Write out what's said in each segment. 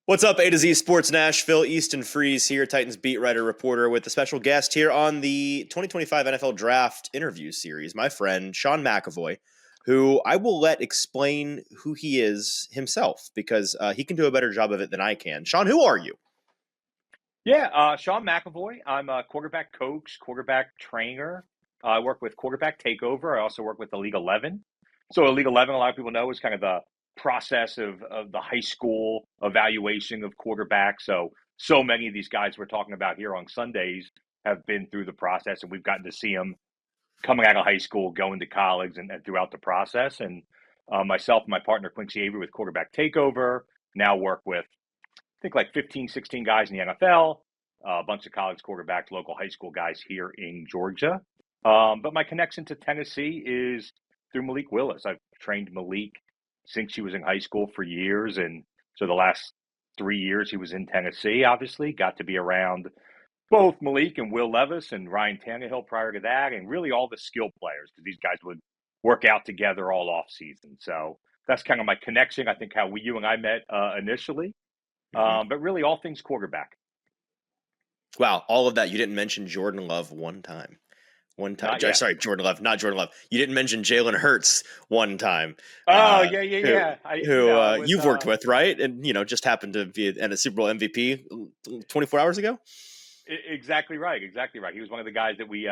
What's up, A to Z Sports Nashville? Easton Freeze here, Titans beat writer reporter, with a special guest here on the 2025 NFL Draft interview series, my friend Sean McEvoy, who I will let explain who he is himself because he can do a better job of it than I can. Sean, who are you? Sean McEvoy. I'm a quarterback coach, quarterback trainer. I work with Quarterback Takeover. I also work with the League 11. So, League 11, a lot of people know, is kind of the process of the high school evaluation of quarterbacks. So many of these guys we're talking about here on Sundays have been through the process, and we've gotten to see them coming out of high school, going to college, and throughout the process. And myself and my partner, Quincy Avery, with Quarterback Takeover, now work with I think like 15, 16 guys in the NFL, a bunch of college quarterbacks, local high school guys here in Georgia. But my connection to Tennessee is through Malik Willis. I've trained Malik since she was in high school for years. And so the last 3 years he was in Tennessee, obviously, got to be around both Malik and Will Levis and Ryan Tannehill prior to that, and really all the skill players, because these guys would work out together all off season. So that's kind of my connection. I think how you and I met initially, Mhm. but really all things quarterback. Wow, all of that. You didn't mention Jordan Love one time. One time. Not yet. Sorry, Jordan Love, not Jordan Love. You didn't mention Jalen Hurts one time. Oh, Uh, yeah, yeah, who yeah. I was, you've worked with, right? And just happened to be and a Super Bowl MVP 24 hours ago. exactly right. Exactly right. He was one of the guys that we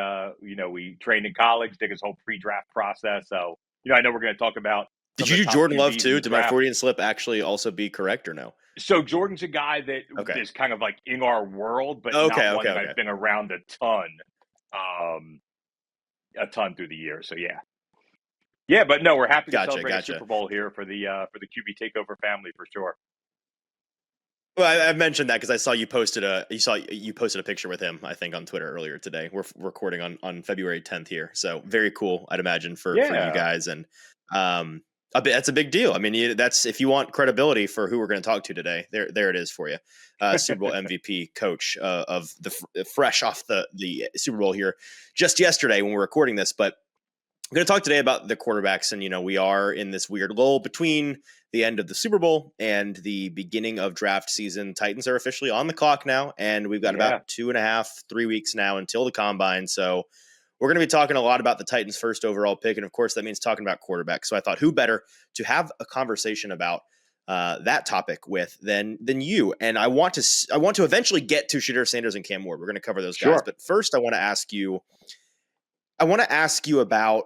trained in college, did his whole pre-draft process. So, I know we're going to talk about Did some of you the do top Jordan Love QBs in too? the Did my draft. Freudian slip actually also be correct or no? So Jordan's a guy that Okay. is kind of like in our world, but Okay. not one Okay. that Okay. I've been around um, a ton through the years. So yeah. But no, we're happy to Gotcha. celebrate a Gotcha. Super Bowl here for the QB Takeover family for sure. Well, I mentioned that because I saw you posted a picture with him, I think, on Twitter earlier today. We're recording on February 10th here, so very cool, I'd imagine, for you Yeah. guys, and that's a big deal. I mean, that's if you want credibility for who we're going to talk to today. There it is for you. Super Bowl MVP coach of the fresh off the Super Bowl here just yesterday when we're recording this, but I'm going to talk today about the quarterbacks, and we are in this weird lull between the end of the Super Bowl and the beginning of draft season. Titans are officially on the clock now, and we've got about Yeah. 2.5, 3 weeks now until the combine. So we're going to be talking a lot about the Titans' first overall pick, and of course, that means talking about quarterbacks. So I thought, who better to have a conversation about that topic with than you? And I want to eventually get to Shedeur Sanders and Cam Ward. We're going to cover those guys, Sure. but first, I want to ask you. About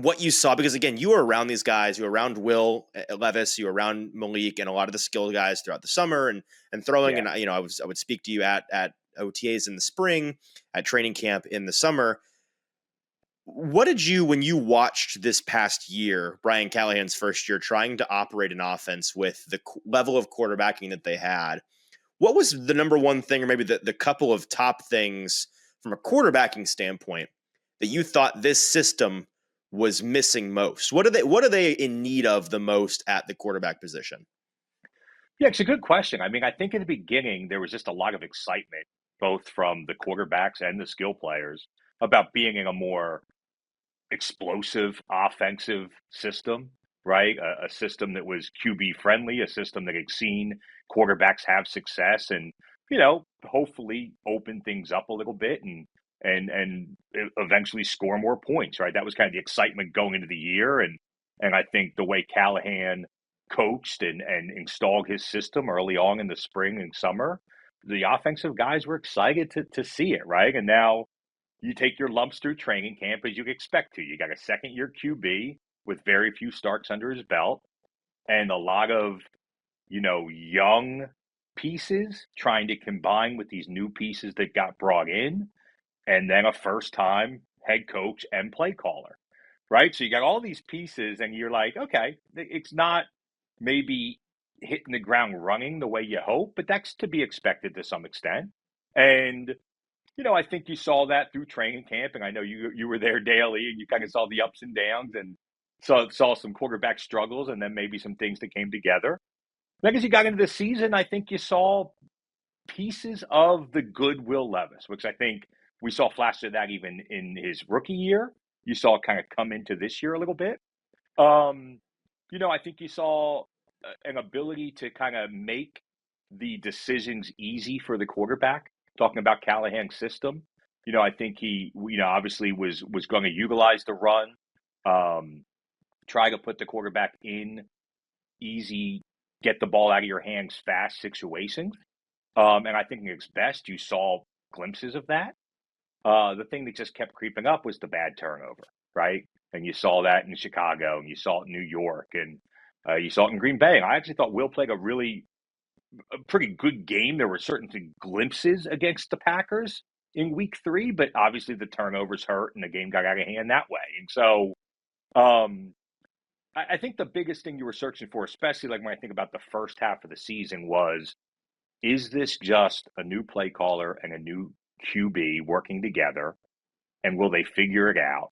what you saw, because again, you were around these guys, you were around Will Levis, you were around Malik, and a lot of the skill guys throughout the summer and throwing. Yeah. And I would speak to you at OTAs in the spring, at training camp in the summer. What did you, when you watched this past year, Brian Callahan's first year, trying to operate an offense with the level of quarterbacking that they had? What was the number one thing, or maybe the couple of top things from a quarterbacking standpoint that you thought this system was missing most? What are they in need of the most at the quarterback position? Yeah, it's a good question. I mean, I think in the beginning there was just a lot of excitement, both from the quarterbacks and the skill players, about being in a more explosive offensive system, right? A system that was QB friendly, a system that had seen quarterbacks have success, and hopefully open things up a little bit and eventually score more points, right? That was kind of the excitement going into the year, and I think the way Callahan coached and installed his system early on in the spring and summer, the offensive guys were excited to see it, right? And now you take your lumps through training camp as you expect to. You got a second year QB with very few starts under his belt and a lot of, young pieces trying to combine with these new pieces that got brought in, and then a first time head coach and play caller, right? So you got all these pieces, and you're like, okay, it's not maybe hitting the ground running the way you hope, but that's to be expected to some extent. And I think you saw that through training camp, and I know you were there daily, and you kind of saw the ups and downs, and saw some quarterback struggles, and then maybe some things that came together. Then as you got into the season, I think you saw pieces of the good Will Levis, which I think we saw flashes of that even in his rookie year. You saw it kind of come into this year a little bit. I think you saw an ability to kind of make the decisions easy for the quarterback. Talking about Callahan's system, I think he, obviously was going to utilize the run, um, try to put the quarterback in easy, get the ball out of your hands fast situations. And I think at its best, you saw glimpses of that. The thing that just kept creeping up was the bad turnover, right? And you saw that in Chicago, and you saw it in New York, and you saw it in Green Bay. And I actually thought Will played a pretty good game. There were certain glimpses against the Packers in Week 3, but obviously the turnovers hurt, and the game got out of hand that way. And so, um, I think the biggest thing you were searching for, especially like when I think about the first half of the season, was is this just a new play caller and a new QB working together, and will they figure it out?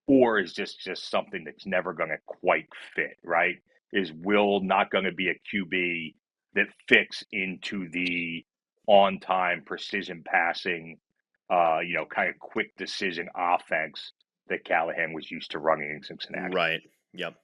Or is this just something that's never going to quite fit, right? Is Will not going to be a QB that fits into the on time precision passing, kind of quick decision offense that Callahan was used to running in Cincinnati? Right. Yep.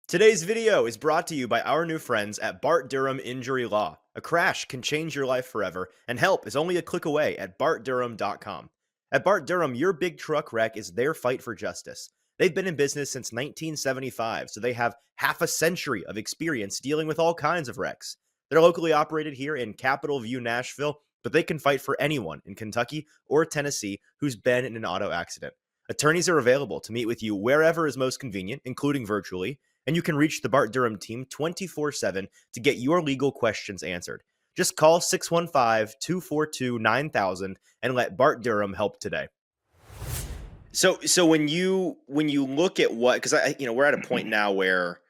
Today's video is brought to you by our new friends at Bart Durham Injury Law. A crash can change your life forever, and help is only a click away at bartdurham.com. At Bart Durham, your big truck wreck is their fight for justice. They've been in business since 1975, so they have half a century of experience dealing with all kinds of wrecks. They're locally operated here in Capitol View, Nashville, but they can fight for anyone in Kentucky or Tennessee who's been in an auto accident. Attorneys are available to meet with you wherever is most convenient, including virtually, and you can reach the Bart Durham team 24/7 to get your legal questions answered. Just call 615-242-9000 and let Bart Durham help today. So when you look at what, because we're at a point now where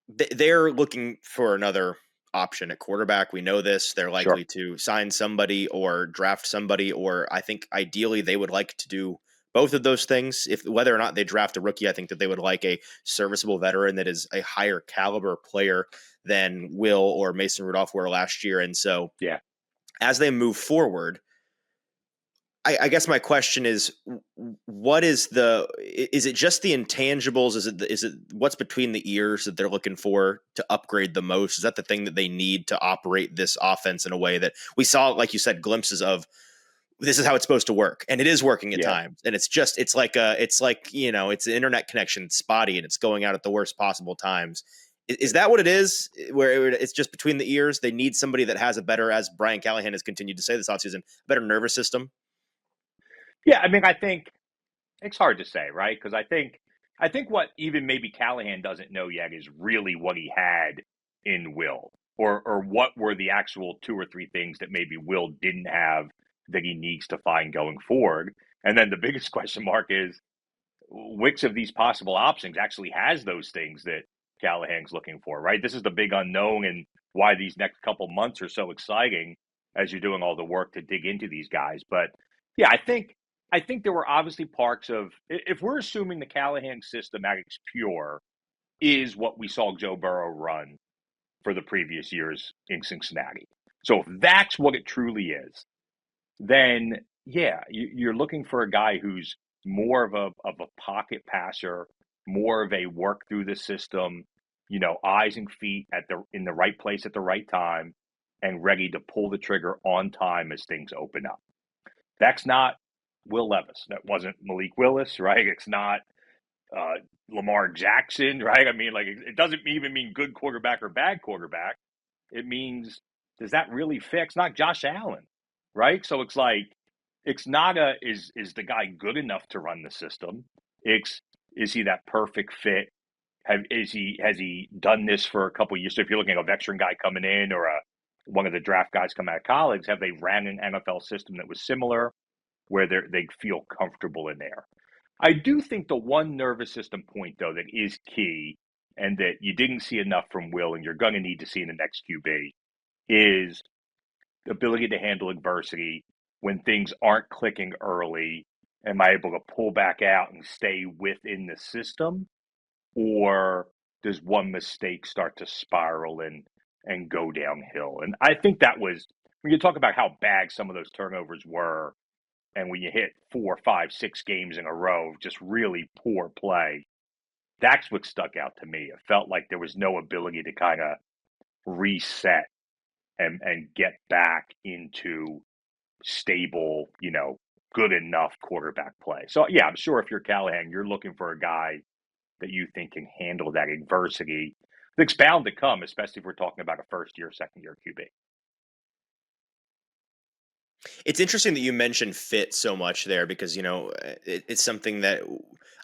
they're looking for another option at quarterback. We know this. They're Sure. likely to sign somebody or draft somebody, or I think ideally they would like to do both of those things. If whether or not they draft a rookie, I think that they would like a serviceable veteran that is a higher caliber player than Will or Mason Rudolph were last year. And so Yeah. as they move forward, I guess my question is, what is is it just the intangibles? Is it what's between the ears that they're looking for to upgrade the most? Is that the thing that they need to operate this offense in a way that we saw, like you said, glimpses of this is how it's supposed to work, and it is working at Yeah. times, and it's the internet connection spotty, and it's going out at the worst possible times. Is that what it is? Where it's just between the ears? They need somebody that has a better, as Brian Callahan has continued to say this offseason, better nervous system. Yeah. I mean, I think it's hard to say, right? Because I think what even maybe Callahan doesn't know yet is really what he had in Will, or what were the actual two or three things that maybe Will didn't have that he needs to find going forward. And then the biggest question mark is which of these possible options actually has those things that Callahan's looking for, right? This is the big unknown, and why these next couple months are so exciting as you're doing all the work to dig into these guys. But yeah, I think there were obviously parts of, if we're assuming the Callahan system at its pure is what we saw Joe Burrow run for the previous years in Cincinnati. So if that's what it truly is, then yeah, you're looking for a guy who's more of a pocket passer, more of a work through the system, eyes and feet in the right place at the right time, and ready to pull the trigger on time as things open up. That's not Will Levis. That wasn't Malik Willis, right? It's not uh, Lamar Jackson, right? I mean, like it doesn't even mean good quarterback or bad quarterback. It means, does that really fix? Not Josh Allen, right? So it's like it's not a is the guy good enough to run the system? It's is he that perfect fit? Has he done this for a couple of years? So if you're looking at a veteran guy coming in or one of the draft guys coming out of college, have they ran an NFL system that was similar where they feel comfortable in there? I do think the one nervous system point though that is key and that you didn't see enough from Will and you're going to need to see in the next QB is the ability to handle adversity when things aren't clicking early. Am I able to pull back out and stay within the system? Or does one mistake start to spiral and go downhill? And I think that was when you talk about how bad some of those turnovers were, and when you hit 4, 5, 6 games in a row, just really poor play. That's what stuck out to me. It felt like there was no ability to kind of reset and get back into stable, good enough quarterback play. So yeah, I'm sure if you're Callahan, you're looking for a guy that you think can handle that adversity that's bound to come, especially if we're talking about a first year, second year QB. It's interesting that you mentioned fit so much there because it's something that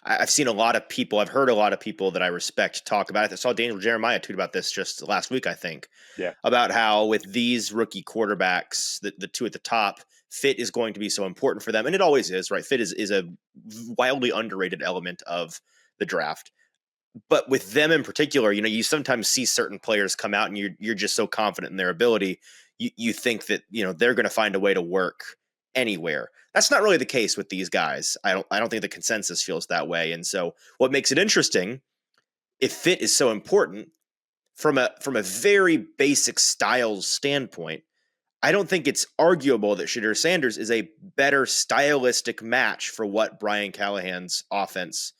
I've seen a lot of people. I've heard a lot of people that I respect talk about it. I saw Daniel Jeremiah tweet about this just last week, I think, Yeah. about how with these rookie quarterbacks, the two at the top, fit is going to be so important for them, and it always is, right? Fit is a wildly underrated element of the draft. But with them in particular, you sometimes see certain players come out and you're just so confident in their ability, you think that they're going to find a way to work anywhere. That's not really the case with these guys. I don't think the consensus feels that way. And so what makes it interesting, if fit is so important from a very basic styles standpoint, I don't think it's arguable that Shedeur Sanders is a better stylistic match for what Brian Callahan's offense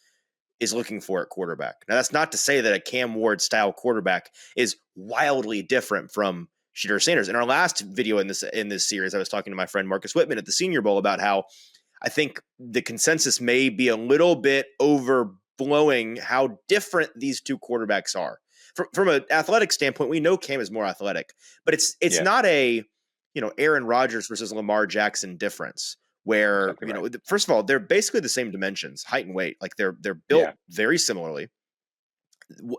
is looking for at quarterback. Now, that's not to say that a Cam Ward style quarterback is wildly different from Shedeur Sanders. In our last video in this series, I was talking to my friend Marcus Whitman at the Senior Bowl about how I think the consensus may be a little bit overblowing how different these two quarterbacks are. From an athletic standpoint, we know Cam is more athletic, but it's Yeah. not a Aaron Rodgers versus Lamar Jackson difference where Exactly right. first of all, they're basically the same dimensions, height and weight. Like they're built Yeah. very similarly.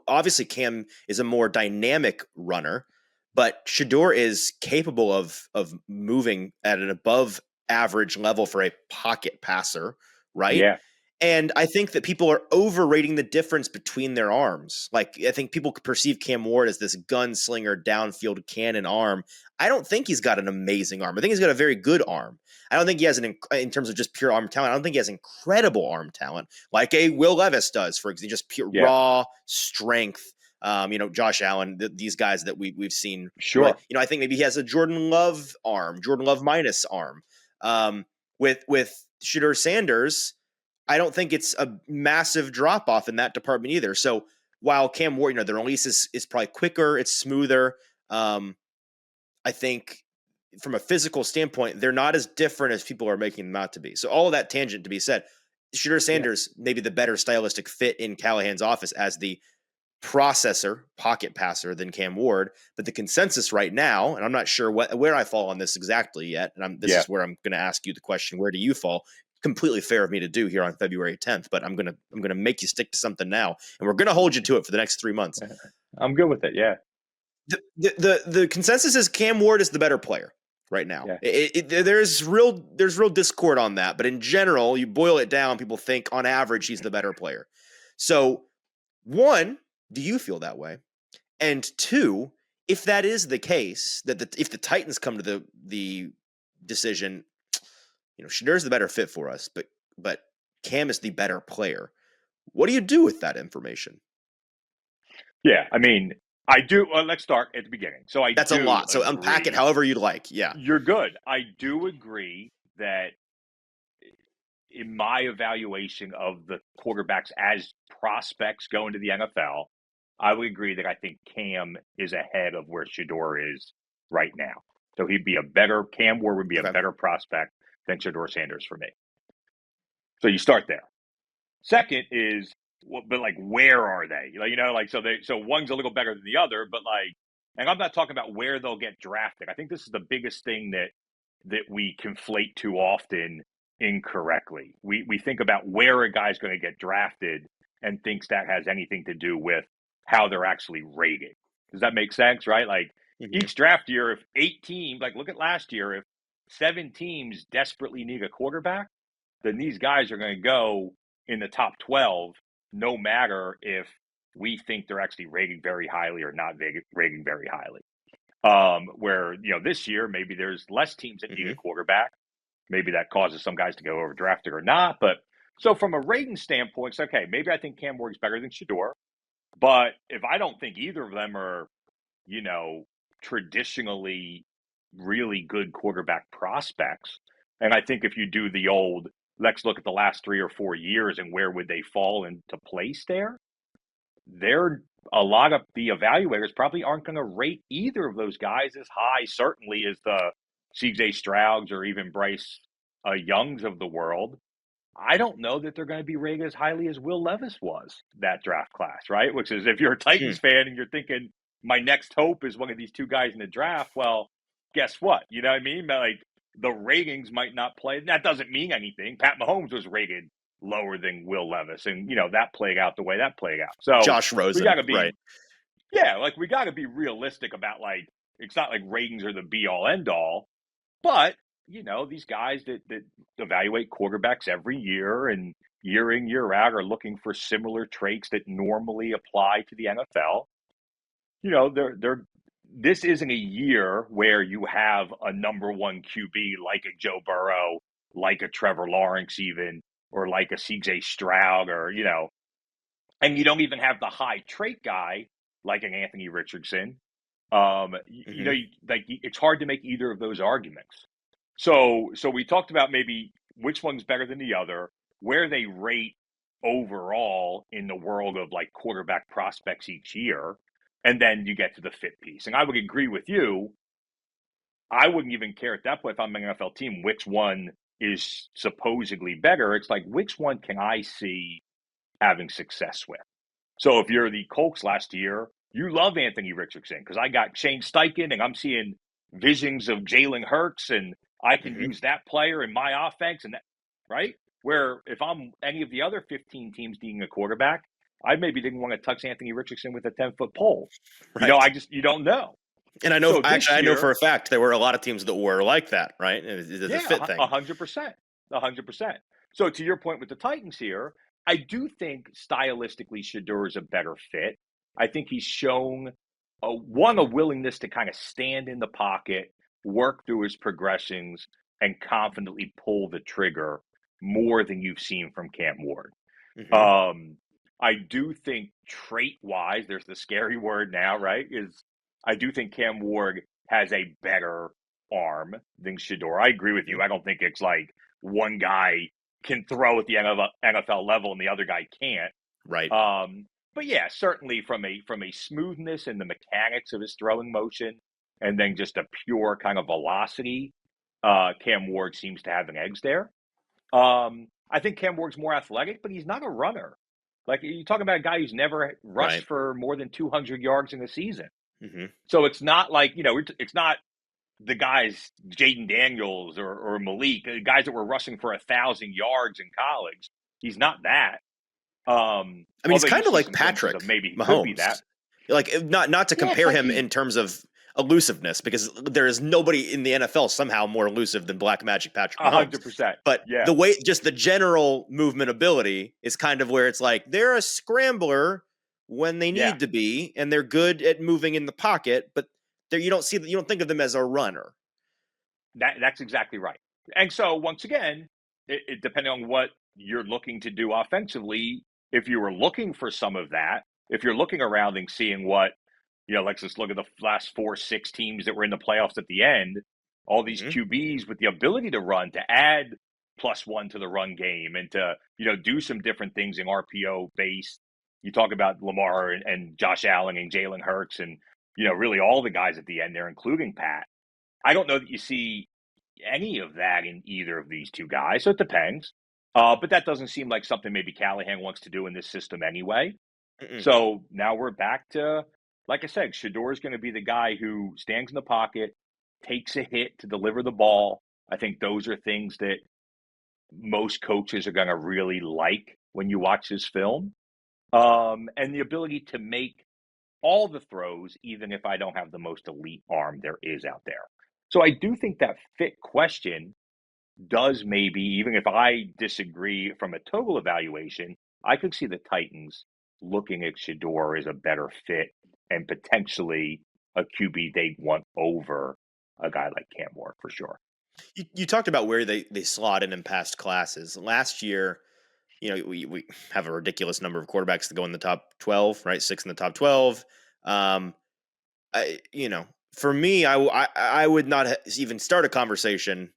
Obviously, Cam is a more dynamic runner, but Shedeur is capable of moving at an above average level for a pocket passer, right? Yeah. And I think that people are overrating the difference between their arms. Like, I think people could perceive Cam Ward as this gunslinger, downfield cannon arm. I don't think he's got an amazing arm. I think he's got a very good arm. I don't think he has in terms of just pure arm talent, I don't think he has incredible arm talent like a Will Levis does, for example, just pure Yeah. raw strength. Josh Allen, these guys that we've seen. Really, Sure. I think maybe he has a Jordan Love arm, Jordan Love minus arm. With Shedeur Sanders, I don't think it's a massive drop off in that department either. So while Cam Ward, the release is probably quicker, it's smoother. I think from a physical standpoint, they're not as different as people are making them out to be. So all of that tangent to be said, Shedeur Yeah. Sanders maybe the better stylistic fit in Callahan's office as the processor, pocket passer than Cam Ward. But the consensus right now, and I'm not sure where I fall on this exactly yet, and this Yeah. is where I'm going to ask you the question: where do you fall? Completely fair of me to do here on February 10th, but I'm gonna make you stick to something now, and we're gonna hold you to it for the next 3 months. I'm good with it. Yeah. The consensus is Cam Ward is the better player right now. Yeah. There's real discord on that, but in general, you boil it down, people think on average he's the better player. So, one, do you feel that way? And two, if that is the case, if the Titans come to the decision, Shadeur's the better fit for us, but Cam is the better player. What do you do with that information? Yeah. I mean, I do. Well, let's start at the beginning. So I That's a do lot. So unpack it agree. however you'd like. Yeah. You're good. I do agree that in my evaluation of the quarterbacks as prospects going to the NFL, I would agree that I think Cam is ahead of where Shedeur is right now. So Cam Ward would be a Okay. better prospect than Shedeur Sanders for me. So you start there. Second is, but like, where are they? So one's a little better than the other, but and I'm not talking about where they'll get drafted. I think this is the biggest thing that we conflate too often incorrectly. We think about where a guy's going to get drafted and thinks that has anything to do with how they're actually rated. Does that make sense? Right? Like Mm-hmm. each draft year, if 8 teams, like look at last year, if 7 teams desperately need a quarterback, then these guys are going to go in the top 12, no matter if we think they're actually rating very highly or not rating very highly. Where, this year, maybe there's less teams that need Mm-hmm. a quarterback. Maybe that causes some guys to go overdrafted or not. But so from a rating standpoint, it's okay. Maybe I think Cam Ward's better than Shedeur. But if I don't think either of them are, you know, traditionally really good quarterback prospects, and I think if you do the old, let's look at the last 3 or 4 years and where would they fall into place there, a lot of the evaluators probably aren't going to rate either of those guys as high, certainly as the CJ Strouds or even Bryce Youngs of the world. I don't know that they're going to be rated as highly as Will Levis was that draft class, right? Which is, if you're a Hmm. Titans fan and you're thinking my next hope is one of these two guys in the draft, well, guess what? You know what I mean? Like, the ratings might not play. That doesn't mean anything. Pat Mahomes was rated lower than Will Levis, and that played out the way that played out. So Josh we got Rosen, to right? be, yeah, like, we got to be realistic about, like, it's not like ratings are the be all end all, but these guys that evaluate quarterbacks every year and year in, year out are looking for similar traits that normally apply to the NFL. They're this isn't a year where you have a number one QB like a Joe Burrow, like a Trevor Lawrence even, or like a CJ Stroud, or and you don't even have the high trait guy like an Anthony Richardson. Hmm. It's hard to make either of those arguments. So we talked about maybe which one's better than the other, where they rate overall in the world of like quarterback prospects each year, and then you get to the fit piece. And I would agree with you. I wouldn't even care at that point if I'm an NFL team which one is supposedly better. It's like, which one can I see having success with? So if you're the Colts last year, you love Anthony Richardson because I got Shane Steichen and I'm seeing visions of Jalen Hurts and I can Hmm. use that player in my offense and that, right? Where if I'm any of the other 15 teams needing a quarterback, I maybe didn't want to touch Anthony Richardson with a 10-foot pole. Right. You don't know. And So actually, this I know for year, a fact there were a lot of teams that were like that, right? It's a fit yeah, thing. 100%. 100%. So to your point with the Titans here, I do think stylistically Shedeur is a better fit. I think he's shown a willingness to kind of stand in the pocket, work through his progressions, and confidently pull the trigger more than you've seen from Cam Ward. Hmm. Um, I do think trait wise, there's the scary word now, right? Is I do think Cam Ward has a better arm than Shador. I agree with Hmm. you. I don't think it's like one guy can throw at the NFL level and the other guy can't. Right. Um, but yeah, certainly from a smoothness and the mechanics of his throwing motion, and then just a pure kind of velocity, Cam Ward seems to have an edge there. I think Cam Ward's more athletic, but he's not a runner. Like, you talk about a guy who's never rushed Right. for more than 200 yards in a season. Hmm. So it's not like, it's not the guys, Jaden Daniels or Malik, the guys that were rushing for 1,000 yards in college. He's not that. I mean, he's Although you kind of see like some glimpses of Patrick maybe he could be that. Mahomes. Like, not to Yeah, it's compare like him in terms of elusiveness, because there is nobody in the NFL somehow more elusive than Black Magic Patrick Mahomes. 100%. But Yeah. the way, just the general movement ability is kind of where it's like they're a scrambler when they Yeah. need to be, and they're good at moving in the pocket, but you don't think of them as a runner. That's exactly right. And so once again, depending on what you're looking to do offensively, if you were looking for some of that, if you're looking around and seeing what, let's just look at the last 4, 6 teams that were in the playoffs at the end, all these Hmm. QBs with the ability to run, to add +1 to the run game and to, do some different things in RPO based. You talk about Lamar and Josh Allen and Jalen Hurts and, really all the guys at the end there, including Pat. I don't know that you see any of that in either of these two guys, so it depends. But that doesn't seem like something maybe Callahan wants to do in this system anyway. Mm-mm. So now we're back to, like I said, Shador is going to be the guy who stands in the pocket, takes a hit to deliver the ball. I think those are things that most coaches are going to really like when you watch this film. And the ability to make all the throws, even if I don't have the most elite arm there is out there. So I do think that fit question does maybe, even if I disagree from a total evaluation, I could see the Titans looking at Shador as a better fit and potentially a QB they'd want over a guy like Cam Ward for sure. You talked about where they slot in past classes. Last year, we have a ridiculous number of quarterbacks that go in the top 12, right? 6 in the top 12. Um, for me, I would not even start a conversation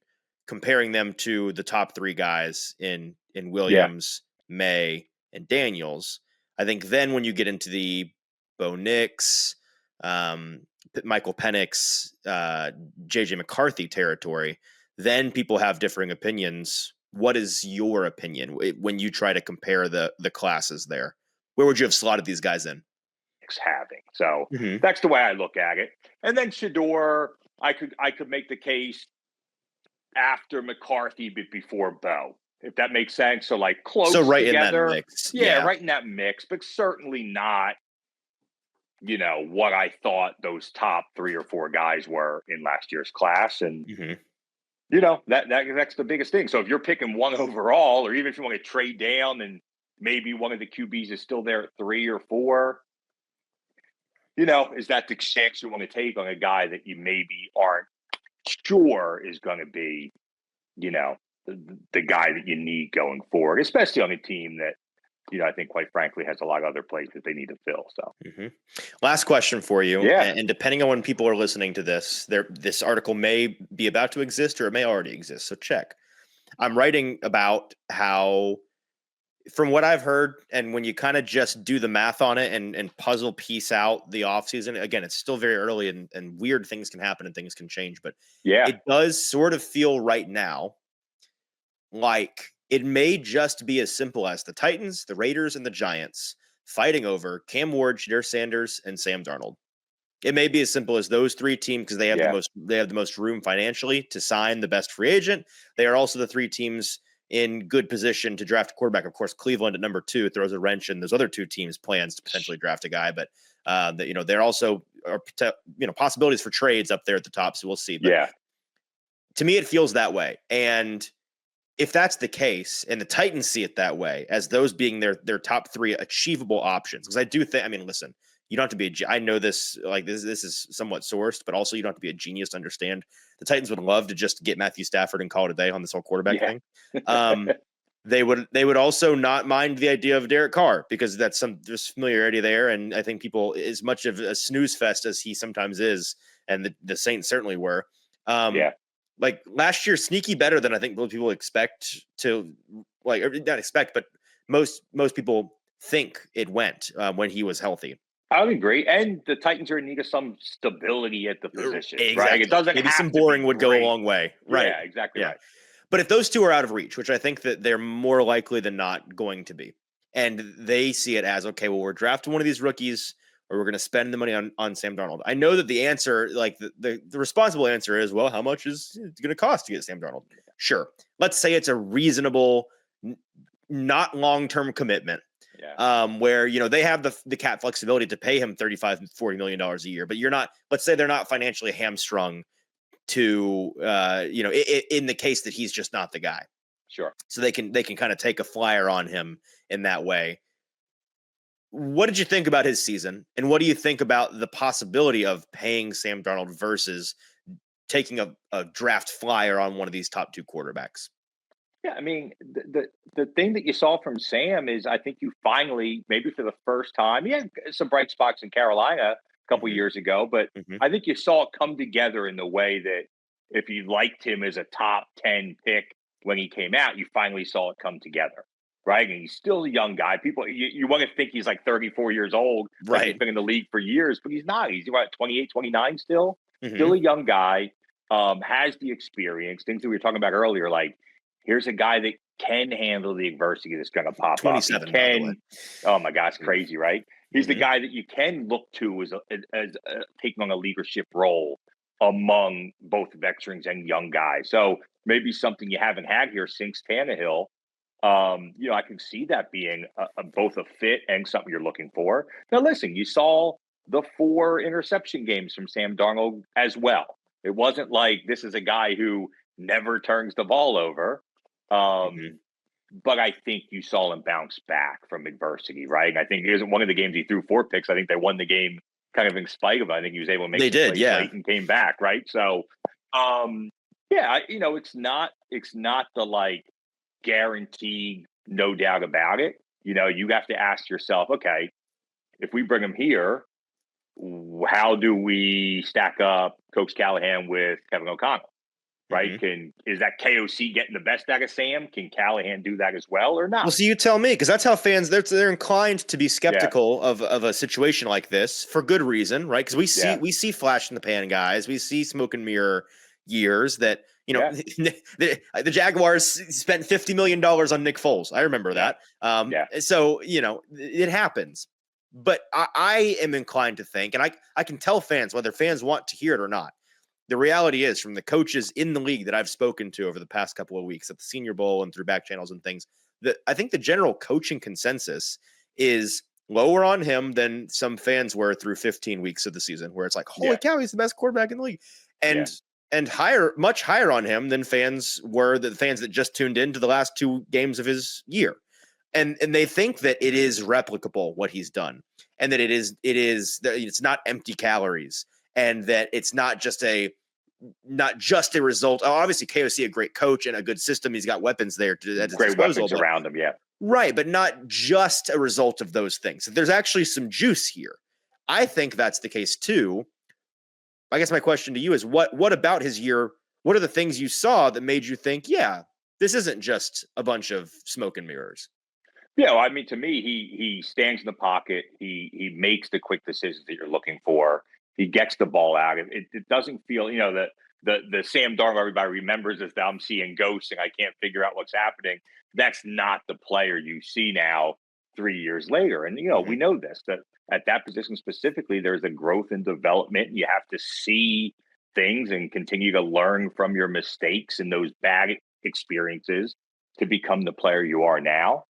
comparing them to the top 3 guys in Yeah. Williams, May, and Daniels. I think then when you get into the Bo Nix, Michael Penix, JJ McCarthy territory, then people have differing opinions. What is your opinion when you try to compare the classes there? Where would you have slotted these guys in? Having. So Mm-hmm. that's the way I look at it. And then Shedeur, I could make the case after McCarthy but before Bo, if that makes sense. So like So close right in that together. mix, Yeah, yeah. right in that mix, but certainly not, what I thought those top 3 or 4 guys were in last year's class. And Mm-hmm. that's the biggest thing. So if you're picking one overall, or even if you want to trade down and maybe one of the QBs is still there at 3 or 4, is that the chance you want to take on a guy that you maybe aren't sure is going to be, the guy that you need going forward, especially on a team that, I think quite frankly has a lot of other places they need to fill. So, Mm-hmm. Last question for you, yeah, and depending on when people are listening to this, this article may be about to exist or it may already exist. So check. I'm writing about how, from what I've heard, and when you kind of just do the math on it and puzzle piece out the offseason, again, it's still very early and weird things can happen and things can change, but yeah, it does sort of feel right now like it may just be as simple as the Titans, the Raiders, and the Giants fighting over Cam Ward, Shedeur Sanders, and Sam Darnold. It may be as simple as those 3 teams because yeah, they have the most room financially to sign the best free agent. They are also the 3 teams in good position to draft a quarterback. Of course, Cleveland at number 2 throws a wrench in those other 2 teams' plans to potentially draft a guy, but that there also are possibilities for trades up there at the top. So we'll see. But yeah, to me, it feels that way. And if that's the case, and the Titans see it that way, as those being their top 3 achievable options, because I do think, I mean, listen, you don't have to be I know this, like this is somewhat sourced, but also you don't have to be a genius to understand the Titans would love to just get Matthew Stafford and call it a day on this whole quarterback yeah, thing. They would also not mind the idea of Derek Carr because there's familiarity there, and I think people, as much of a snooze fest as he sometimes is, and the Saints certainly were, yeah. like last year, sneaky better than I think most people expect to, like, or not expect, but most people think it went when he was healthy. I would agree. And the Titans are in need of some stability at the positions, right? It Exactly. doesn't Maybe some have to be boring would go a great. long way. Right. Yeah, exactly Yeah. right. But if those 2 are out of reach, which I think that they're more likely than not going to be, and they see it as, okay, well, we're drafting one of these rookies or we're going to spend the money on Sam Darnold. I know that the answer, like the responsible answer is, well, how much is it going to cost to get Sam Darnold? Sure. Let's say it's a reasonable, not long-term commitment. Yeah. Where they have the cap flexibility to pay him $35-40 million a year, but let's say they're not financially hamstrung to in the case that he's just not the guy. Sure. So they can kind of take a flyer on him in that way. What did you think about his season, and what do you think about the possibility of paying Sam Darnold versus taking a draft flyer on one of these top 2 quarterbacks? Yeah, I mean, the thing that you saw from Sam is I think you finally, maybe for the first time, he had some bright spots in Carolina a couple Mm-hmm. years ago, but Mm-hmm. I think you saw it come together in the way that if you liked him as a top 10 pick when he came out, you finally saw it come together, right? And he's still a young guy. People, you want to think he's like 34 years old, like he's Right. been in the league for years, but he's not. He's about 28, 29 still, Mm-hmm. still a young guy, has the experience, things that we were talking about earlier, like, here's a guy that can handle the adversity that's going to pop up. He 27, by the way. can. Oh my gosh, crazy, right? He's the Mm-hmm. guy that you can look to as taking on a leadership role among both veterans and young guys. So maybe something you haven't had here since Tannehill. I can see that being both a fit and something you're looking for. Now, listen, you saw the 4 interception games from Sam Darnold as well. It wasn't like this is a guy who never turns the ball over. Mm-hmm. But I think you saw him bounce back from adversity, right? And I think it isn't one of the games he threw 4 picks. I think they won the game kind of in spite of it. I think he was able to make They some did, plays yeah. late and came back, right? So, yeah, it's not the like guaranteed, no doubt about it. You have to ask yourself, okay, if we bring him here, how do we stack up Coach Callahan with Kevin O'Connell? right? Is that KOC getting the best out of Sam? Can Callahan do that as well or Well, not? so you tell me, because that's how fans they're inclined to be Yeah, skeptical of a situation like this for good reason, right? Because yeah, we see flash in the pan guys, we see smoke and mirror years that yeah, the Jaguars spent $50 million on Nick Foles. I remember yeah, that. yeah. So it happens, but I am inclined to think, and I can tell fans whether fans want to hear it or not. The reality is, from the coaches in the league that I've spoken to over the past couple of weeks at the Senior Bowl and through back channels and things, that I think the general coaching consensus is lower on him than some fans were through 15 weeks of the season, where it's like, holy Yeah, cow, he's the best quarterback in the league. yeah, And higher, much higher on him than fans were, the fans that just tuned into the last 2 games of his year. And they think that it is replicable what he's done, and that it's not empty calories, and that it's not just a result. Oh, obviously, KOC a great coach and a good system. He's got weapons there at his great disposal, weapons but around him. Yeah, right, but not just a result of those things. There's actually some juice here. I think that's the case too. I guess my question to you is what about his year? What are the things you saw that made you think, yeah, this isn't just a bunch of smoke and mirrors? yeah. Well, I mean, to me, he stands in the pocket. He makes the quick decisions that you're looking for. He gets the ball out. It doesn't feel, that the Sam Darnold everybody remembers as I'm seeing ghosts and I can't figure out what's happening. That's not the player you see now 3 years later. And we Mm-hmm. know this, that at that position specifically, there's a growth and development. You have to see things and continue to learn from your mistakes and those bad experiences to become the player you are now.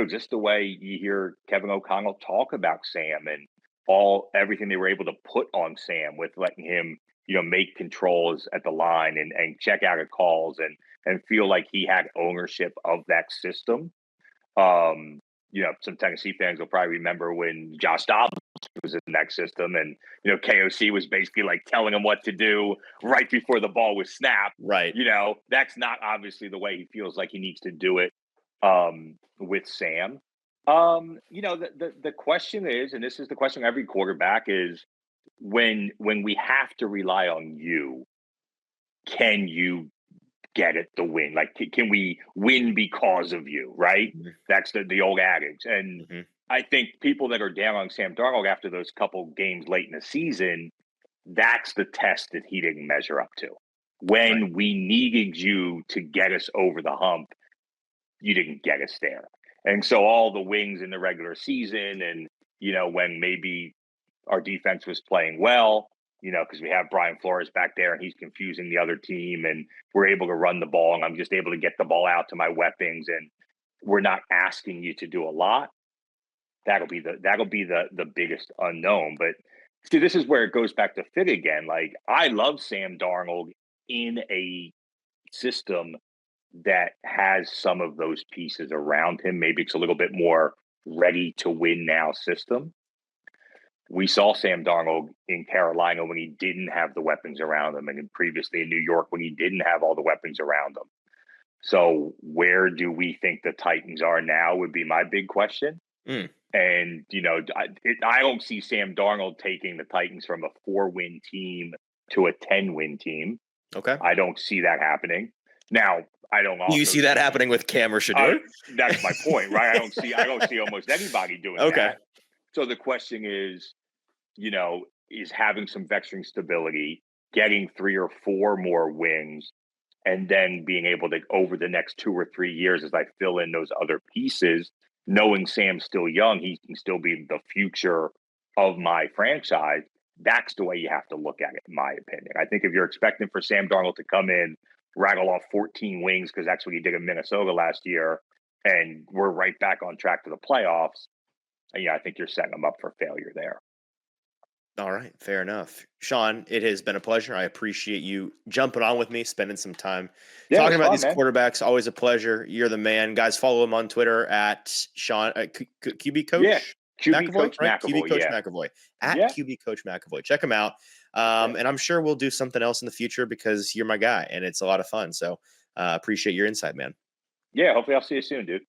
Just the way you hear Kevin O'Connell talk about Sam and everything they were able to put on Sam with letting him, make controls at the line and check out at calls and feel like he had ownership of that system. Some Tennessee fans will probably remember when Josh Dobbs was in that system and, KOC was basically like telling him what to do right before the ball was snapped. Right. That's not obviously the way he feels like he needs to do it with Sam. The question is, and this is the question of every quarterback is when we have to rely on you, can you get it the win? Like, can we win because of you? Right? Mm-hmm. That's the old adage. And Mm-hmm. I think people that are down on Sam Darnold after those couple games late in the season, that's the test that he didn't measure up to. Right. When we needed you to get us over the hump, you didn't get us there. And so all the wings in the regular season and, when maybe our defense was playing well, because we have Brian Flores back there and he's confusing the other team and we're able to run the ball and I'm just able to get the ball out to my weapons and we're not asking you to do a lot. That'll be the biggest unknown. But see, this is where it goes back to fit again. Like, I love Sam Darnold in a system that has some of those pieces around him. Maybe it's a little bit more ready to win now system. We saw Sam Darnold in Carolina when he didn't have the weapons around him, and previously in New York when he didn't have all the weapons around him. So where do we think the Titans are now would be my big question. Mm. And, I don't see Sam Darnold taking the Titans from a 4-win team to a 10-win team. Okay. I don't see that happening. Now, I don't also You see that happening with Cam or Shedeur? That's my point, right? I don't see almost anybody doing that. So the question is, is having some veteran stability, getting 3 or 4 more wins, and then being able to, over the next 2 or 3 years, as I fill in those other pieces, knowing Sam's still young, he can still be the future of my franchise. That's the way you have to look at it, in my opinion. I think if you're expecting for Sam Darnold to come in, rattle off 14 wings, because that's what he did in Minnesota last year, and we're right back on track to the playoffs, I think you're setting them up for failure there. All right, fair enough. Sean, it has been a pleasure. I appreciate you jumping on with me, spending some time talking about these quarterbacks. Always a pleasure. You're the man. Guys, follow him on Twitter at Sean QB Coach. Yeah, QB McEvoy, Coach right? McEvoy. QB Coach Yeah. McEvoy at QB Coach McEvoy. Check him out. And I'm sure we'll do something else in the future because you're my guy and it's a lot of fun. So appreciate your insight, man. Yeah, hopefully I'll see you soon, dude.